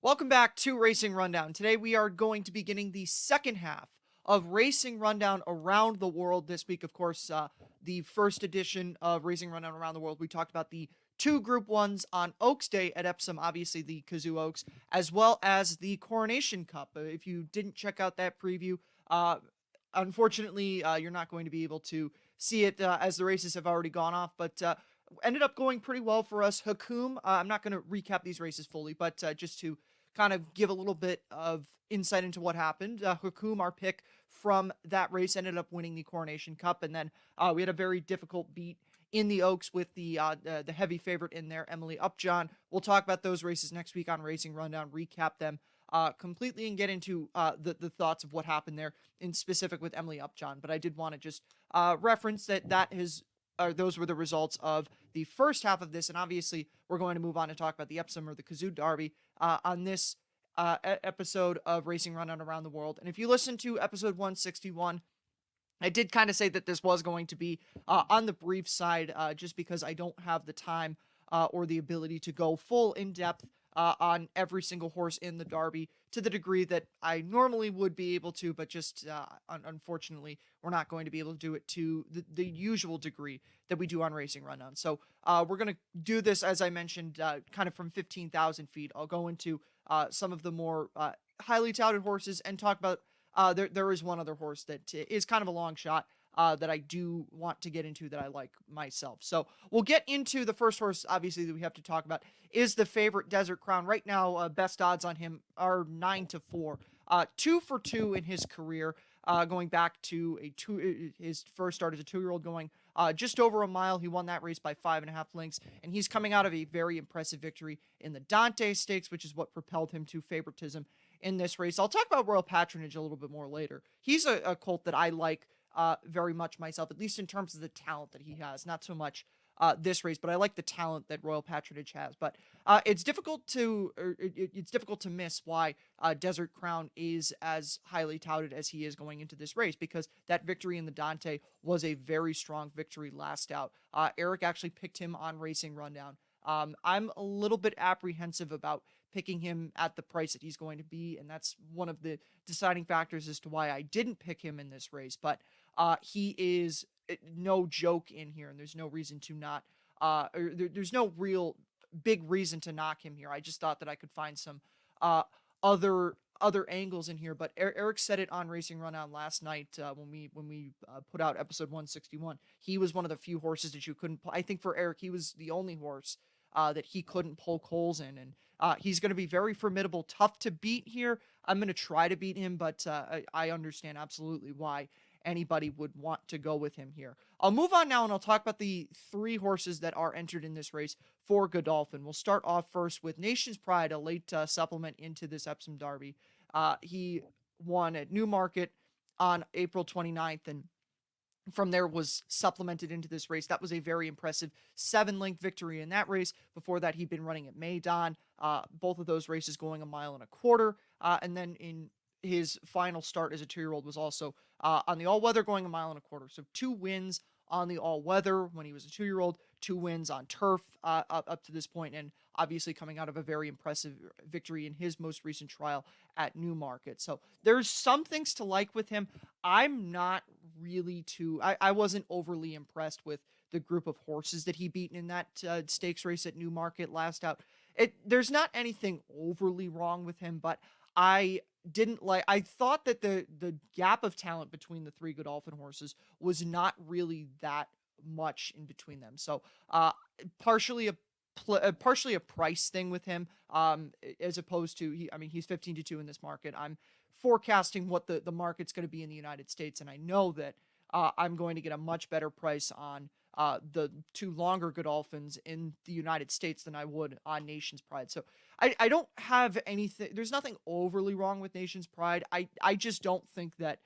Welcome back to Racing Rundown. Today we are going to be getting the second half of Racing Rundown Around the World. This week, of course, the first edition of Racing Rundown Around the World, we talked about the two Group 1s on Oaks Day at Epsom, obviously the Cazoo Oaks, as well as the Coronation Cup. If you didn't check out that preview, uh, unfortunately, you're not going to be able to see it as the races have already gone off, but ended up going pretty well for us. Hakoum, I'm not going to recap these races fully, but just to kind of give a little bit of insight into what happened. Hakoum, our pick from that race, ended up winning the Coronation Cup, and then we had a very difficult beat in the Oaks with the heavy favorite in there, Emily Upjohn. We'll talk about those races next week on Racing Rundown, recap them completely, and get into the thoughts of what happened there in specific with Emily Upjohn. But I did want to just reference those were the results of the first half of this, and obviously we're going to move on to talk about the Epsom or the Cazoo Derby on this episode of Racing Rundown Around the World. And if you listen to episode 161, I did kind of say that this was going to be on the brief side, just because I don't have the time or the ability to go full in depth on every single horse in the Derby to the degree that I normally would be able to, but just unfortunately, we're not going to be able to do it to the usual degree that we do on Racing Rundown. So we're going to do this, as I mentioned, kind of from 15,000 feet. I'll go into some of the more highly touted horses and talk about there is one other horse that is kind of a long shot that I do want to get into that I like myself. So we'll get into the first horse, obviously, that we have to talk about is the favorite Desert Crown. Right now, best odds on him are 9-4. 2 for 2 in his career, going back to his first start as a 2-year-old, going just over a mile. He won that race by 5.5 lengths, and he's coming out of a very impressive victory in the Dante Stakes, which is what propelled him to favoritism in this race. I'll talk about Royal Patronage a little bit more later. He's a colt that I like very much myself, at least in terms of the talent that he has. Not so much this race, but I like the talent that Royal Patronage has. But it's difficult to miss why Desert Crown is as highly touted as he is going into this race, because that victory in the Dante was a very strong victory last out. Eric actually picked him on Racing Rundown. I'm a little bit apprehensive about picking him at the price that he's going to be, and that's one of the deciding factors as to why I didn't pick him in this race. But he is no joke in here, and there's no reason to not. There's no real big reason to knock him here. I just thought that I could find some uh, other angles in here. But Eric said it on Racing Rundown last night when we put out episode 161. He was one of the few horses that you couldn't. I think for Eric, he was the only horse that he couldn't poke holes in, and he's going to be very formidable, tough to beat here. I'm going to try to beat him, but I understand absolutely why anybody would want to go with him here. I'll move on now, and I'll talk about the three horses that are entered in this race for Godolphin. We'll start off first with Nation's Pride, a late supplement into this Epsom Derby. He won at Newmarket on April 29th, and from there was supplemented into this race. That was a very impressive 7-length victory in that race. Before that, he'd been running at Maidan, both of those races going 1.25 miles. And then in his final start as a 2-year-old was also on the all-weather going 1.25 miles. So 2 wins on the all-weather when he was a 2-year-old, 2 wins on turf up to this point, and obviously coming out of a very impressive victory in his most recent trial at Newmarket. So there's some things to like with him. I'm not really I wasn't overly impressed with the group of horses that he beat in that stakes race at Newmarket last out. There's not anything overly wrong with him, but I thought that the gap of talent between the three Godolphin horses was not really that much in between them. So partially a price thing with him, as opposed to he's 15-2 in this market. I'm forecasting what the market's going to be in the United States, and I know that I'm going to get a much better price on the 2 longer Godolphins in the United States than I would on Nation's Pride. So I don't have anything. There's nothing overly wrong with Nation's Pride. I just don't think that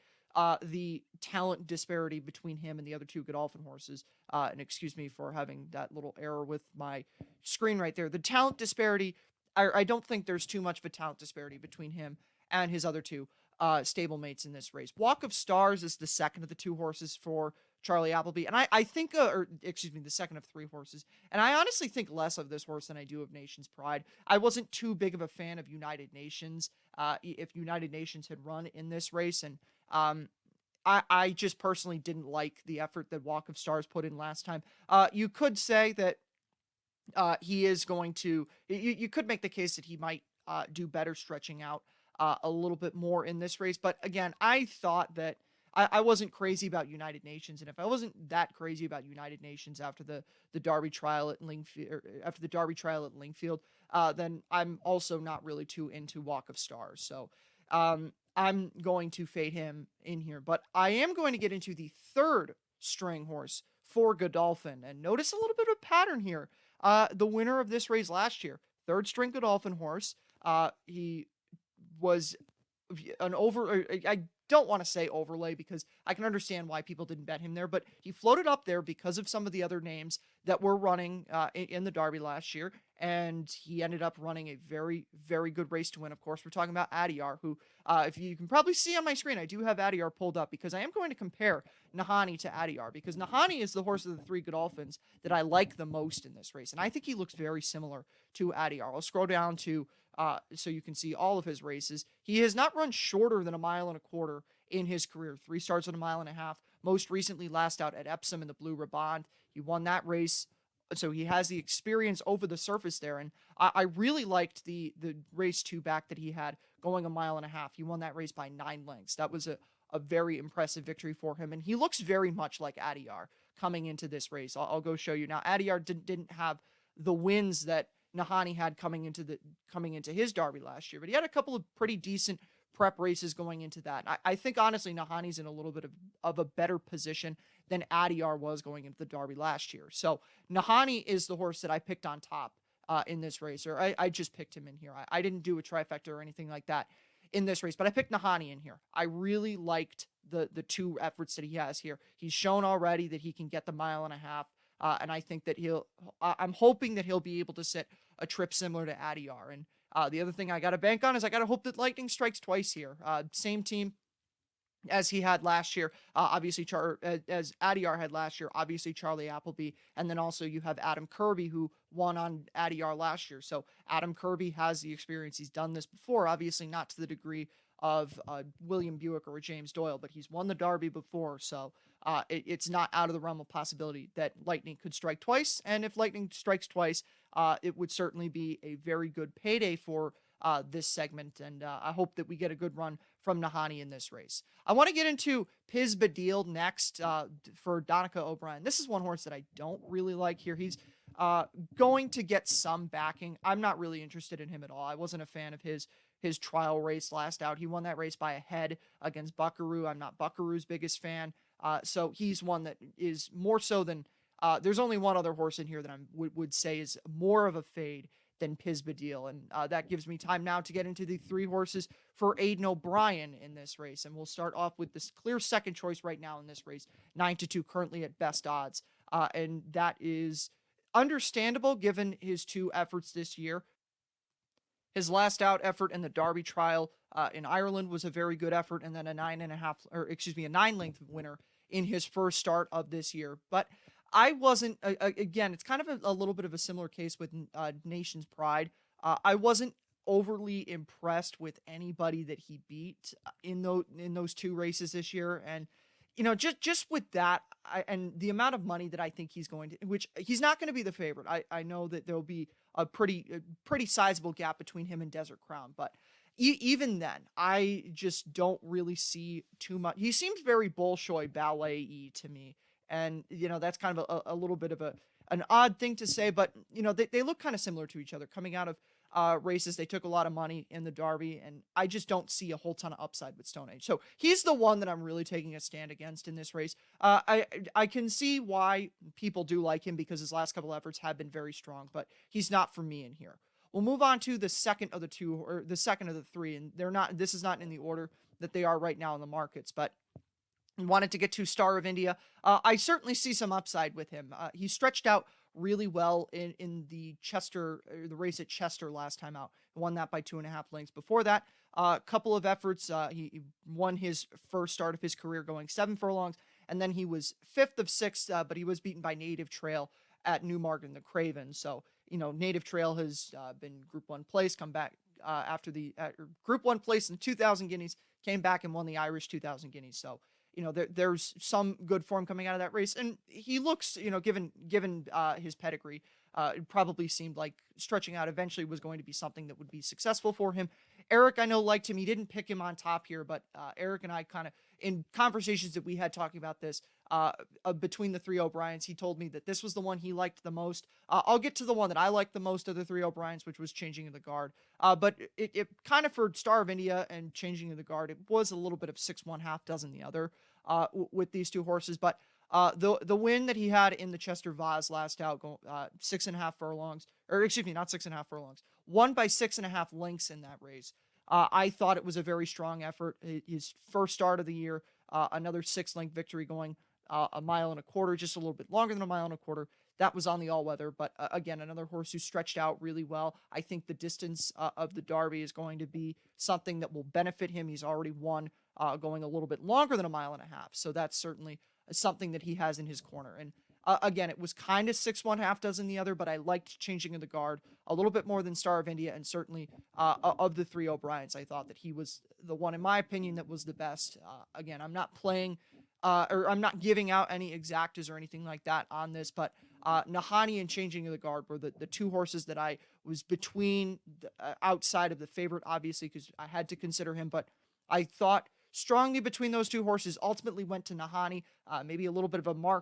the talent disparity between him and the other 2 Godolphin horses, and excuse me for having that little error with my screen right there. The talent disparity, I don't think there's too much of a talent disparity between him and his other 2 stablemates in this race. Walk of Stars is the second of the 2 horses for Charlie Appleby. And I think, or excuse me, the second of three horses. And I honestly think less of this horse than I do of Nation's Pride. I wasn't too big of a fan of United Nations. If United Nations had run in this race, and I just personally didn't like the effort that Walk of Stars put in last time. You could say that he is going to. You could make the case that he might do better stretching out a little bit more in this race. But again, I thought that I wasn't crazy about United Nations, and if I wasn't that crazy about United Nations after the Derby trial at Lingfield, after the Derby trial at Lingfield, then I'm also not really too into Walk of Stars. So I'm going to fade him in here, but I am going to get into the third string horse for Godolphin, and notice a little bit of a pattern here. The winner of this race last year, third string Godolphin horse. He was an I don't want to say overlay because I can understand why people didn't bet him there, but he floated up there because of some of the other names that were running in the Derby last year, and he ended up running a very, very good race to win. Of course, we're talking about Adyar, who, if you can probably see on my screen, I do have Adyar pulled up because I am going to compare Nahani to Adyar, because Nahani is the horse of the three Godolphins that I like the most in this race, and I think he looks very similar to Adyar. I'll scroll down to so you can see all of his races. He has not run shorter than 1.25 miles in his career. 3 starts at 1.5 miles. Most recently, last out at Epsom in the Blue Riband. He won that race, so he has the experience over the surface there. And I really liked the race 2 back that he had going 1.5 miles. He won that race by 9 lengths. That was a very impressive victory for him, and he looks very much like Adyar coming into this race. I'll go show you now. Adyar didn't have the wins that Nahani had coming into his Derby last year, but he had a couple of pretty decent prep races going into that. I think honestly Nahani's in a little bit of a better position than Adyar was going into the Derby last year. So Nahani is the horse that I picked on top in this race, or I just picked him in here. I didn't do a trifecta or anything like that in this race, but I picked Nahani in here. I really liked the 2 efforts that he has here. He's shown already that he can get the 1.5 miles. And I think that I'm hoping that he'll be able to set a trip similar to Adyar. And the other thing I got to bank on is I got to hope that Lightning strikes twice here. Same team as he had last year, obviously as Adyar had last year, obviously Charlie Appleby, and then also you have Adam Kirby, who won on Adyar last year. So Adam Kirby has the experience. He's done this before, obviously not to the degree of William Buick or James Doyle, but he's won the Derby before, so it's not out of the realm of possibility that Lightning could strike twice. And if Lightning strikes twice, it would certainly be a very good payday for this segment, and I hope that we get a good run from Nahani in this race. I want to get into Pisba Deal next for Donica O'Brien. This is one horse that I don't really like here. He's going to get some backing. I'm not really interested in him at all. I wasn't a fan of his trial race last out. He won that race by a head against Buckaroo. I'm not Buckaroo's biggest fan. So he's one that is more so than there's only one other horse in here that I would say is more of a fade than Pisba Deal. And that gives me time now to get into the 3 horses for Aidan O'Brien in this race. And we'll start off with this clear second choice right now in this race, 9-2 currently at best odds. And that is understandable given his 2 efforts this year. His last out effort in the Derby trial in Ireland was a very good effort, and then a 9-length winner in his first start of this year. But I wasn't, again, it's kind of a little bit of a similar case with Nation's Pride. I wasn't overly impressed with anybody that he beat in those 2 races this year. And, just with that, and the amount of money that I think he's going to, which he's not going to be the favorite. I know that there'll be a pretty sizable gap between him and Desert Crown, but even then, I just don't really see too much. He seems very Bolshoi ballet-y to me. And, that's kind of a little bit of an odd thing to say, but, they look kind of similar to each other. Coming out of races, they took a lot of money in the Derby, and I just don't see a whole ton of upside with Stone Age. So he's the one that I'm really taking a stand against in this race. I can see why people do like him because his last couple efforts have been very strong, but he's not for me in here. We'll move on to the second of the 2, or the second of the 3, and this is not in the order that they are right now in the markets, but wanted to get to Star of India. I certainly see some upside with him. He stretched out really well in the race at Chester last time out. He won that by 2.5 lengths. Before that, a couple of efforts. He won his first start of his career going 7 furlongs, and then he was fifth of six, but he was beaten by Native Trail at Newmarket and the Craven. So, Native Trail has been Group 1 place, come back after the Group 1 place in 2,000 guineas, came back and won the Irish 2,000 guineas. So, there's some good form coming out of that race. And he looks, given his pedigree, it probably seemed like stretching out eventually was going to be something that would be successful for him. Eric, I know, liked him. He didn't pick him on top here, but Eric and I kind of, in conversations that we had talking about this, between the three O'Briens, he told me that this was the one he liked the most. I'll get to the one that I liked the most of the three O'Briens, which was Changing of the Guard. But it kind of, for Star of India and Changing of the Guard, it was a little bit of 6-1, half dozen the other with these two horses. But the win that he had in the Chester Vase last out, 6.5 furlongs, or excuse me, not 6.5 furlongs, won by 6.5 lengths in that race. I thought it was a very strong effort. His first start of the year, another 6-length victory going a mile and a quarter, just a little bit longer than a mile and a quarter. That was on the all-weather, but again, another horse who stretched out really well. I think the distance of the Derby is going to be something that will benefit him. He's already won going a little bit longer than a mile and a half, so that's certainly something that he has in his corner. And again, it was kind of 6-1, half dozen the other, but I liked Changing of the Guard a little bit more than Star of India, and certainly of the three O'Briens, I thought that he was the one, in my opinion, that was the best. Again, I'm not playing, or I'm not giving out any exactas or anything like that on this, but Nahani and Changing of the Guard were the two horses that I was between, outside of the favorite, obviously, because I had to consider him, but I thought strongly between those two horses, ultimately went to Nahani. Maybe a little bit of a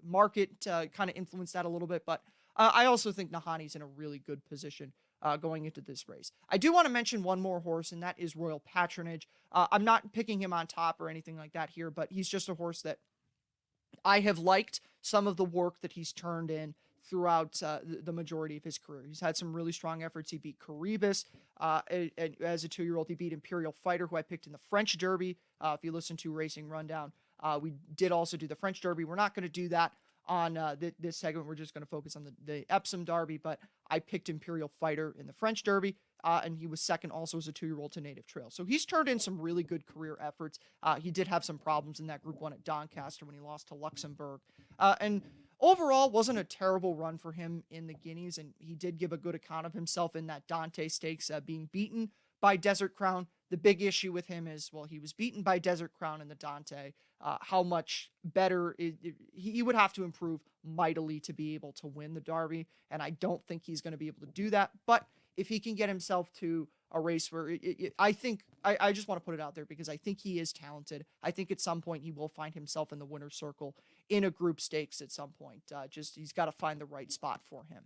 market kind of influenced that a little bit, but I also think Nahani's in a really good position going into this race. I do want to mention one more horse, and that is Royal Patronage. I'm not picking him on top or anything like that here, but he's just a horse that I have liked some of the work that he's turned in throughout the majority of his career. He's had some really strong efforts. He beat Caribus as a 2-year-old. He beat Imperial Fighter, who I picked in the French Derby. If you listen to Racing Rundown, we did also do the French Derby. We're not going to do that on this segment. We're just going to focus on the Epsom Derby, but I picked Imperial Fighter in the French Derby, and he was second also as a 2-year-old to Native Trail. So he's turned in some really good career efforts. He did have some problems in that Group 1 at Doncaster when he lost to Luxembourg. And overall, wasn't a terrible run for him in the Guineas, and he did give a good account of himself in that Dante Stakes, being beaten by Desert Crown. The big issue with him is, well, he was beaten by Desert Crown in the Dante. How much better he would have to improve mightily to be able to win the Derby, and I don't think he's going to be able to do that. But if he can get himself to a race where I think I just want to put it out there because I think he is talented. I think at some point he will find himself in the winner's circle in a group stakes at some point. He's got to find the right spot for him.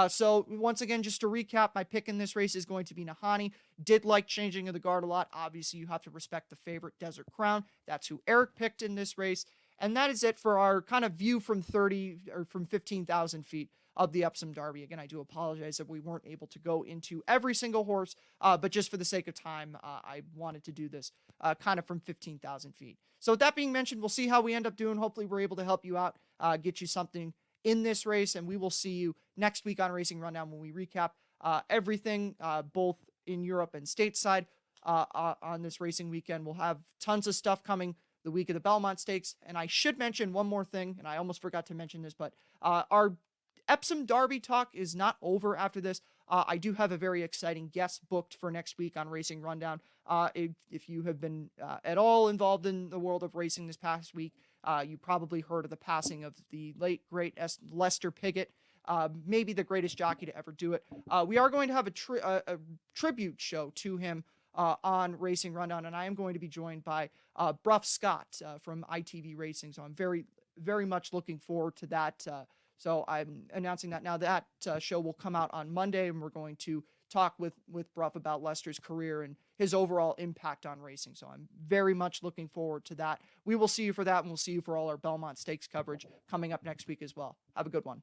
So once again, just to recap, my pick in this race is going to be Nahani. Did like Changing of the Guard a lot. Obviously, you have to respect the favorite, Desert Crown. That's who Eric picked in this race. And that is it for our kind of view from 15,000 feet of the Epsom Derby. Again, I do apologize that we weren't able to go into every single horse, but just for the sake of time, I wanted to do this kind of from 15,000 feet. So with that being mentioned, we'll see how we end up doing. Hopefully we're able to help you out, get you something in this race, and we will see you next week on Racing Rundown when we recap everything, both in Europe and stateside on this racing weekend. We'll have tons of stuff coming the week of the Belmont Stakes, and I should mention one more thing, and I almost forgot to mention this, but our Epsom Derby talk is not over after this. I do have a very exciting guest booked for next week on Racing Rundown. If you have been at all involved in the world of racing this past week, you probably heard of the passing of the late, great Lester Piggott, maybe the greatest jockey to ever do it. We are going to have a tribute show to him on Racing Rundown, and I am going to be joined by Bruff Scott from ITV Racing, so I'm very, very much looking forward to that. So I'm announcing that now. That show will come out on Monday, and we're going to talk with Bruff about Lester's career and his overall impact on racing. So I'm very much looking forward to that. We will see you for that, and we'll see you for all our Belmont Stakes coverage coming up next week as well. Have a good one.